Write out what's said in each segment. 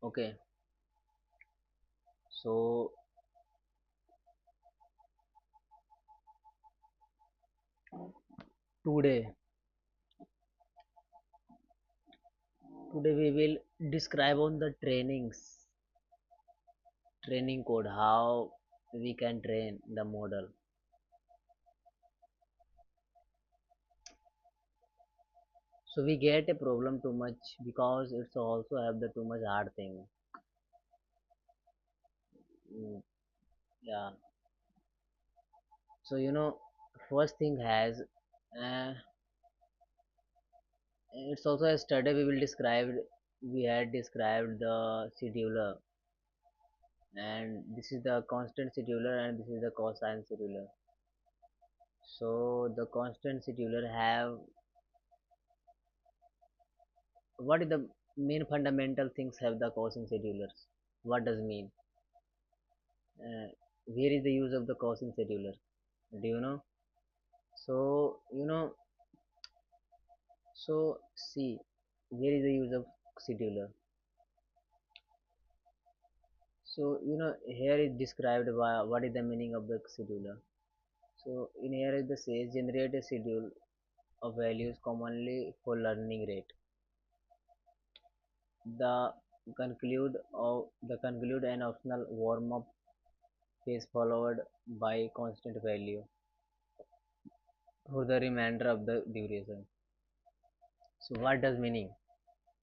Okay, so today today we will describe on the training code, how we can train the model. So we get a problem too much because it's also have the too much hard thing. Mm, yeah. So first thing has uh, it's also a study we had described the scheduler, and this is the constant scheduler and this is the cosine scheduler. So the constant scheduler have what is the main fundamental things have the cosine schedulers. What does mean? Uh, where is the use of the cosine scheduler? Do you know? So so see, where is the use of scheduler? So here is described by what is the meaning of the scheduler. So in here is the says generate a schedule of values commonly for learning rate. The conclude an optional warm up phase followed by constant value for the remainder of the duration. So what does meaning?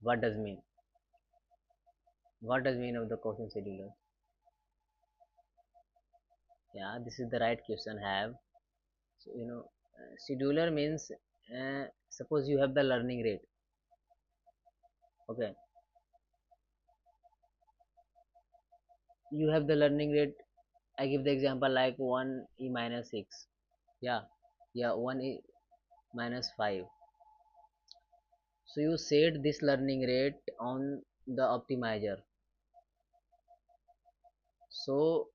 What does mean? What does mean of the cosine scheduler? Yeah, this is the right question. Have so scheduler means suppose you have the learning rate. Okay, you have the learning rate. I give the example like 1 e minus 6. Yeah, yeah, 1 e minus 5. So you set this learning rate on the optimizer. So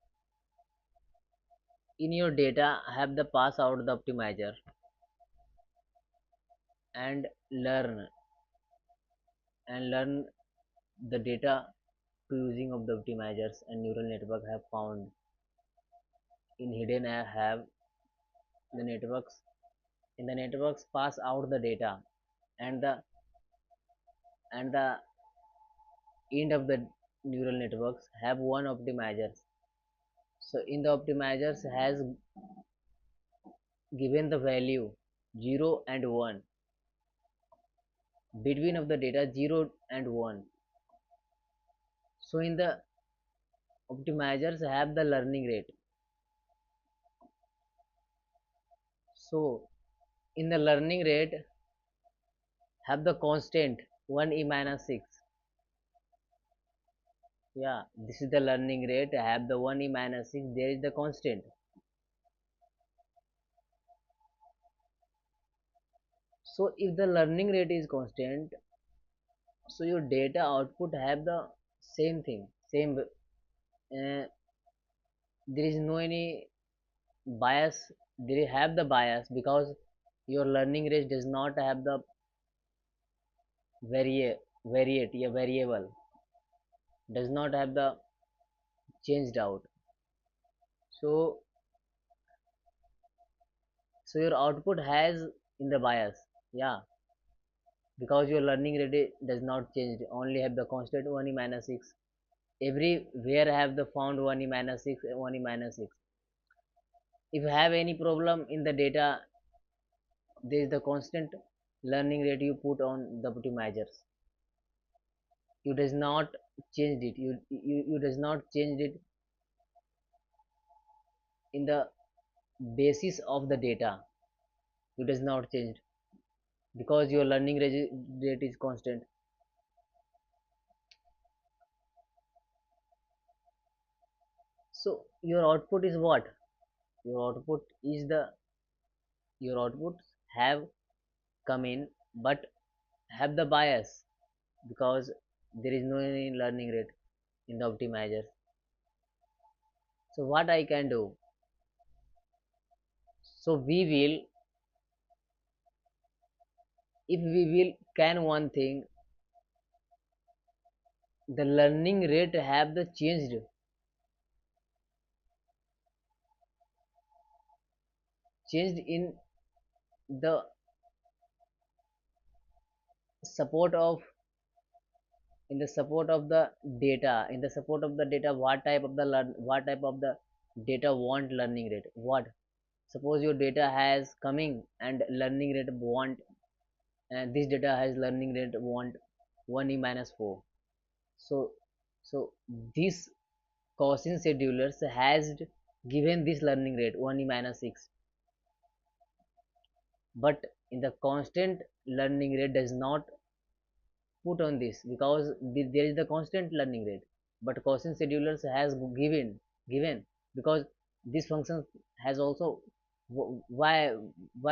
in your data have the pass out the optimizer and learn learn the data to using of the optimizers and neural network have found in hidden have the networks in the networks pass out the data and the end of the neural networks have one optimizers. So in the optimizers has given the value 0 and 1 between of the data 0 and 1. So in the optimizers have the learning rate. So in the learning rate have the constant 1 e minus 6. Yeah, this is the learning rate have the 1 e minus 6, there is the constant. So if the learning rate is constant, so your data output have the same thing, same there is no any bias. They have the bias because your learning rate does not have the variable, does not have the changed out. So your output has in the bias. Yeah, because your learning rate does not change, only have the constant 1 e minus 6. Everywhere have the found 1 e minus 6, 1 e minus 6. If you have any problem in the data, there is the constant learning rate you put on the optimizers. You does not change it. You does not change it in the basis of the data. You does not change because your rate is constant. So your output is what? Your output is the your outputs have come in but have the bias because there is no any learning rate in the optimizer. So what I can do? So we will, if we will can one thing, the learning rate have the changed in the support of in the support of the data. What type of the what type of the data want learning rate? What, suppose your data has coming and learning rate want, and this data has learning rate want 1 e minus 4. So so this Gaussian schedulers has given this learning rate 1 e minus 6, but in the constant learning rate does not put on this, because there is the constant learning rate, but Gaussian schedulers has given because this function has also, why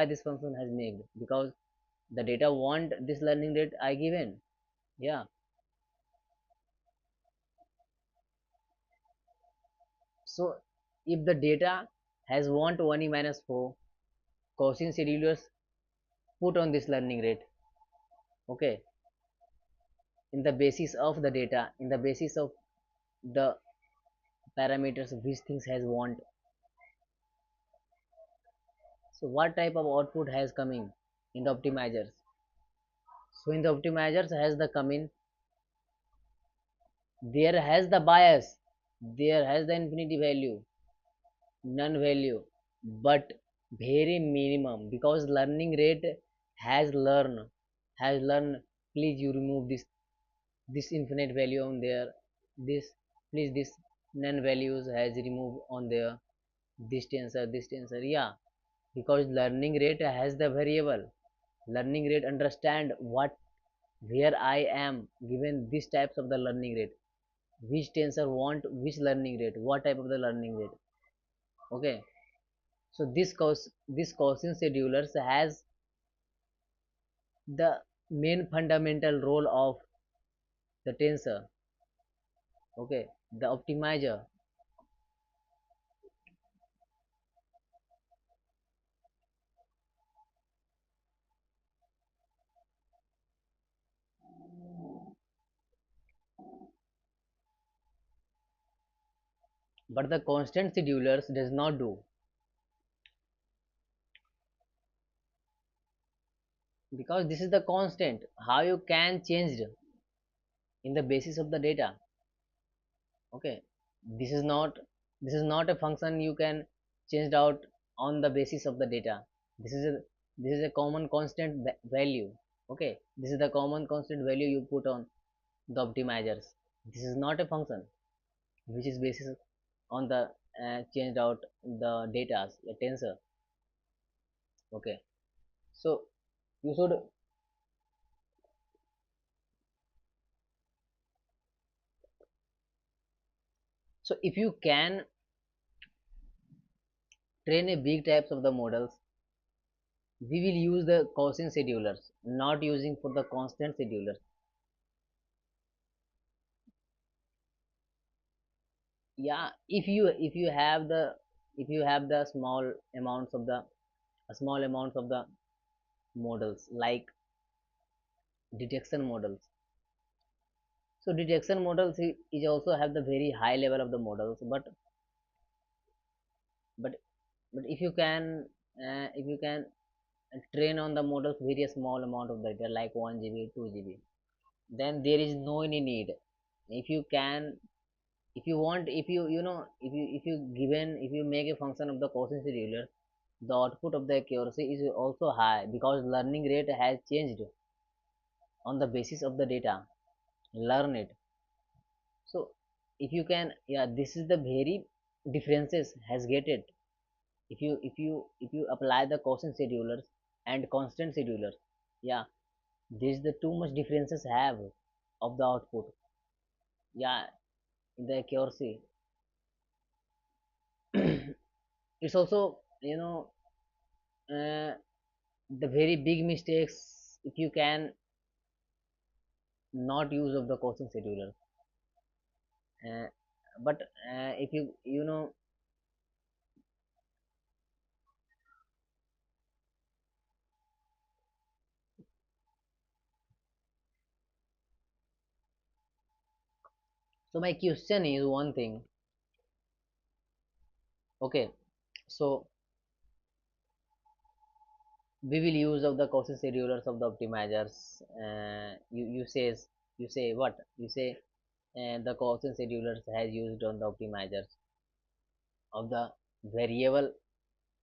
this function has made, because the data want this learning rate I given. Yeah. So if the data has want 1 e minus 4, Gaussian schedulers put on this learning rate. Okay, in the basis of the data, in the basis of the parameters which things has want. So what type of output has coming in the optimizers? So in the optimizers has the coming, there has the bias, there has the infinity value, none value, but very minimum, because learning rate has learn. Please you remove this infinite value on there, this, please this none values has removed on there, this tensor, yeah, because learning rate has the variable. Learning rate understand what, where I am given these types of the learning rate, which tensor want which learning rate, what type of the learning rate. Okay, so this Gaussian schedulers has the main fundamental role of the tensor. Okay, the optimizer. But the constant schedulers does not do, because this is the constant, how you can change in the basis of the data. Okay, this is not, this is not a function you can change out on the basis of the data. This is a, this is a common constant value. Okay, this is the common constant value you put on the optimizers. This is not a function which is basis on the changed out the data, a tensor. Okay, so you should, so if you can train a big types of the models, we will use the Gaussian schedulers, not using for the constant schedulers. Yeah, if you have the, if you have the small amounts of the small amounts of the models like detection models. So detection models is also have the very high level of the models, but but if you can train on the models very small amount of data like 1 GB 2 GB, then there is no any need. If you can, if you want, if you know, if you given, if you make a function of the Gaussian scheduler, the output of the accuracy is also high, because learning rate has changed on the basis of the data, learn it. So if you can, yeah, this is the very differences has get it. If you apply the Gaussian schedulers and constant schedulers, yeah, this the too much differences have of the output. Yeah, in the accuracy. It's also, uh, the very big mistakes if you can not use of the Gaussian scheduler. uh, but if you know, So my question is one thing. Okay, so we will use of the Cauchy schedulers of the optimizers. You say what you say. The Cauchy schedulers has used on the optimizers of the variable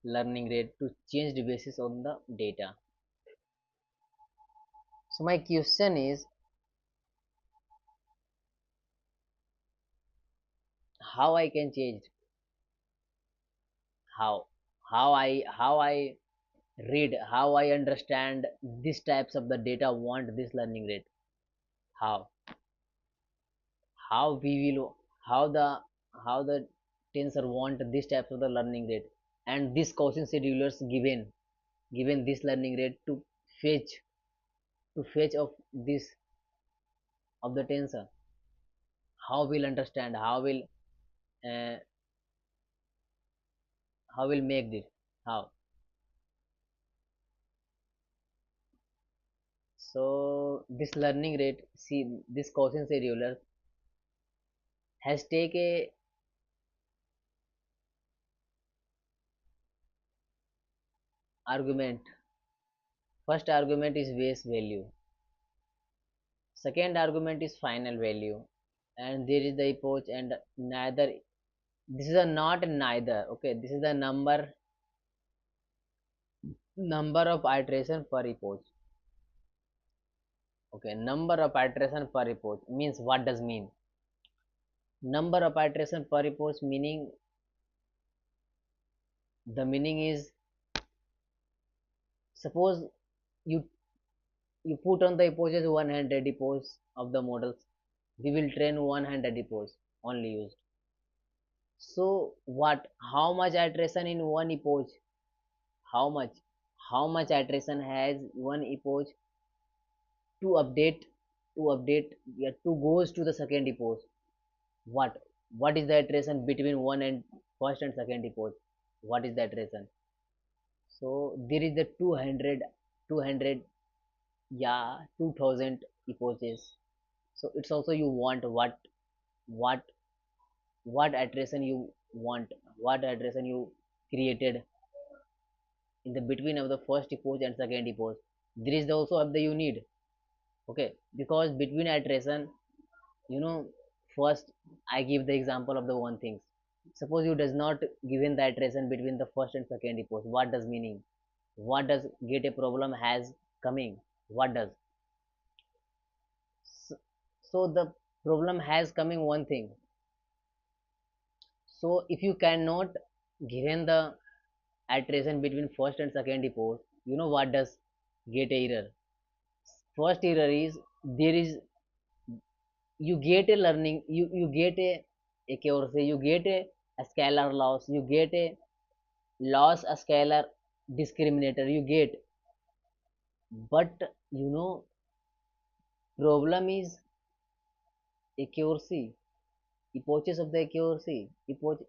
learning rate to change the basis on the data. So my question is how I can change, how how I read, how I understand these types of the data want this learning rate, how how we will how the tensor want this types of the learning rate, and this Gaussian schedulers given this learning rate fetch to fetch of this of the tensor, how will understand, uh, how will make this, how. So this learning rate, see this Gaussian scheduler has take a argument. First argument is base value, second argument is final value, and there is the epoch, and neither, this is a not neither, okay, this is the number of iteration per epoch. Okay, number of iteration per epoch means, what does mean number of iteration per epoch meaning? The meaning is, suppose you you put on the epoches 100 epochs of the models, we will train 100 epochs only used. So what, how much iteration in one epoch, how much how much iteration has one epoch to update, yeah, to goes to the second epoch? what what is the iteration between one and first and second epoch? What is the iteration? So there is the 200, yeah, 2000 epoches. So it's also you want what what iteration you want, what iteration you created in the between of the first epoch and second epoch. There is also of the you need, okay, because between iteration, you know, first I give the example of the one thing. Suppose you does not given the iteration between the first and second epoch, what does meaning, what does get a problem has coming, what does, so, so the problem has coming one thing. So if you cannot given the iteration between first and second epoch, you know what does get a error? First error is, there is, you get a learning, you get a क्या और से you get a scalar loss, you get a loss, a scalar discriminator you get, but you know, problem is accuracy, epoches of the accuracy, epoch,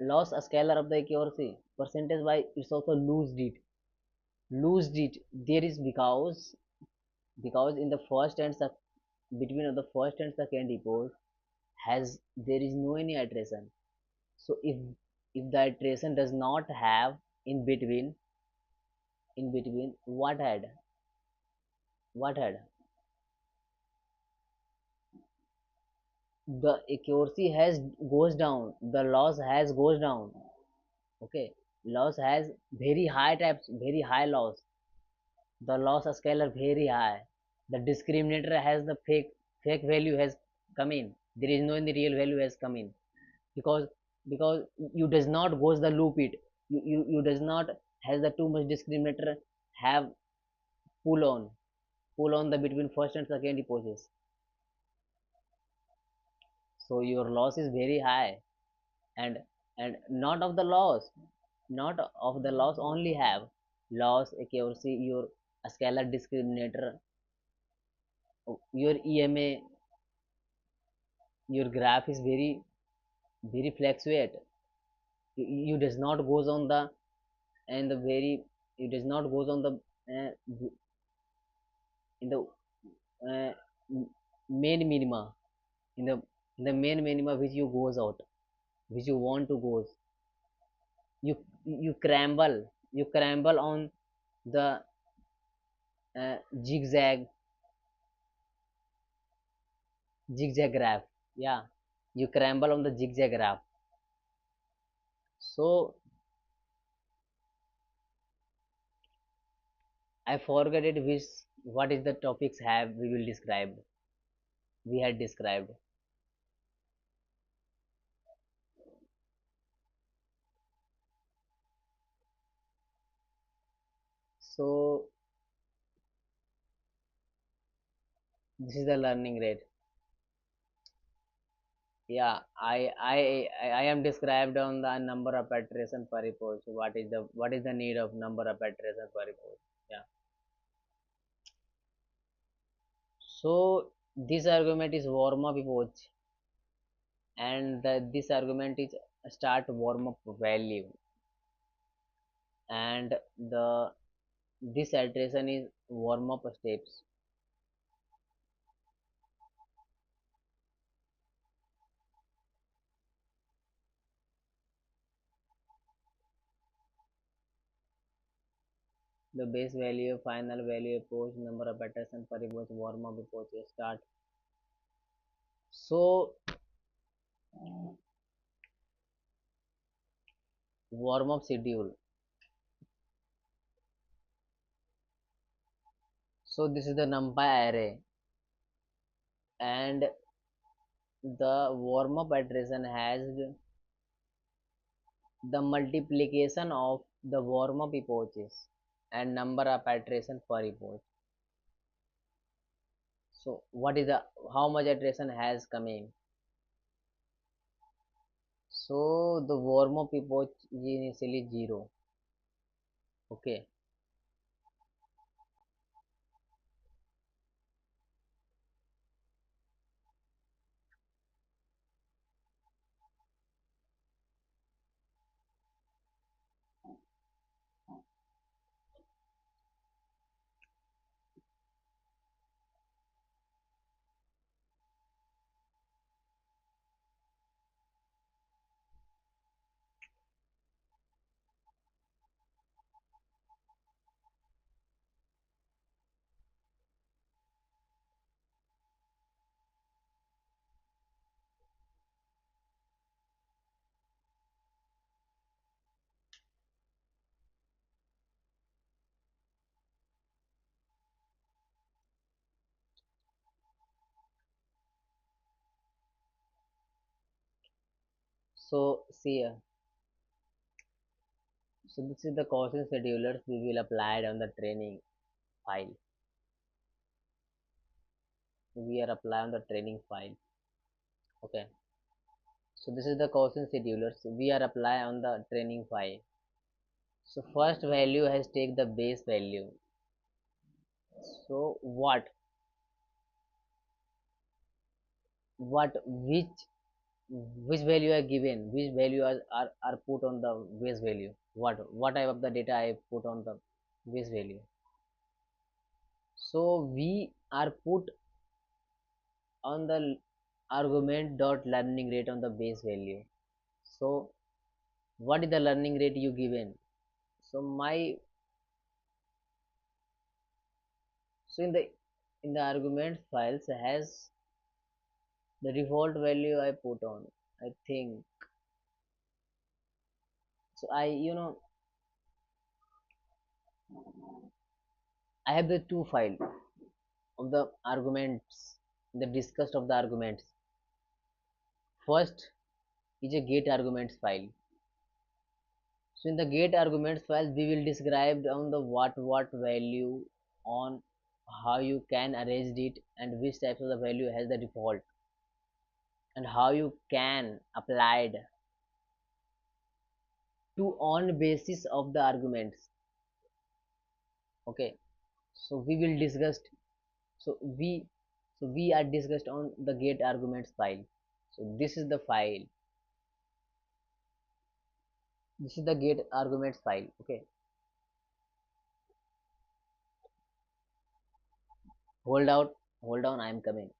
loss a scalar of the accuracy percentage by, it's also lose it. There is, because in the first and between of the first and second epoch has, there is no any iteration. So if the iteration does not have in between, what had, what had, the accuracy has goes down, the loss has goes down, okay, loss has very high types, very high loss, the loss scalar very high, the discriminator has the fake value has come in, there is no any real value has come in, because because you does not goes the loop it, you does not has the too much discriminator have pull on, the between first and second epoches. So your loss is very high, and not of the loss, not of the loss only have loss accuracy, your scalar discriminator, your EMA, your graph is very fluctuate, you does not goes on the, and the very, it does not goes on the in the uh, main minima, in the main minima which you goes out, which you want to goes, you you cramble on the zigzag graph. Yeah, you cramble on the zigzag graph. So I forget it which, what is the topics have we will describe, we had described. So this is the learning rate. Yeah, I am described on the number of iteration per epoch. What is the need of number of iteration per epoch? Yeah. So this argument is warm up epoch, and this argument is start warm up value, and the this iteration is warm up steps. The base value, final value, epoch, number of iteration per epoch, warm up epoch start. So warm up schedule. So this is the numpy array, and the warm up iteration has the multiplication of the warm up epochs and number of iteration per epoch. So what is the, how much iteration has come in? So the warm up epoch is initially 0. Okay. So see, so this is the caution schedulers we will apply it on the training file. We are apply on the training file. Okay. So this is the caution schedulers we are apply on the training file. So first value has take the base value. So what which value are given, which value are put on the base value, what type of the data I put on the base value. So we are put on the argument dot learning rate on the base value. So what is the learning rate you given? So my, so in the argument files has the default value I put on, I think. So I have the two file of the arguments, the discussed of the arguments. First is a get arguments file. So in the get arguments file, we will describe on the what value, on how you can arrange it, and which types of the value has the default, and how you can applied to on basis of the arguments. Okay. So we will discuss. So we are discussed on the get arguments file. So this is the file. This is the get arguments file. Okay. Hold out, hold on. I am coming.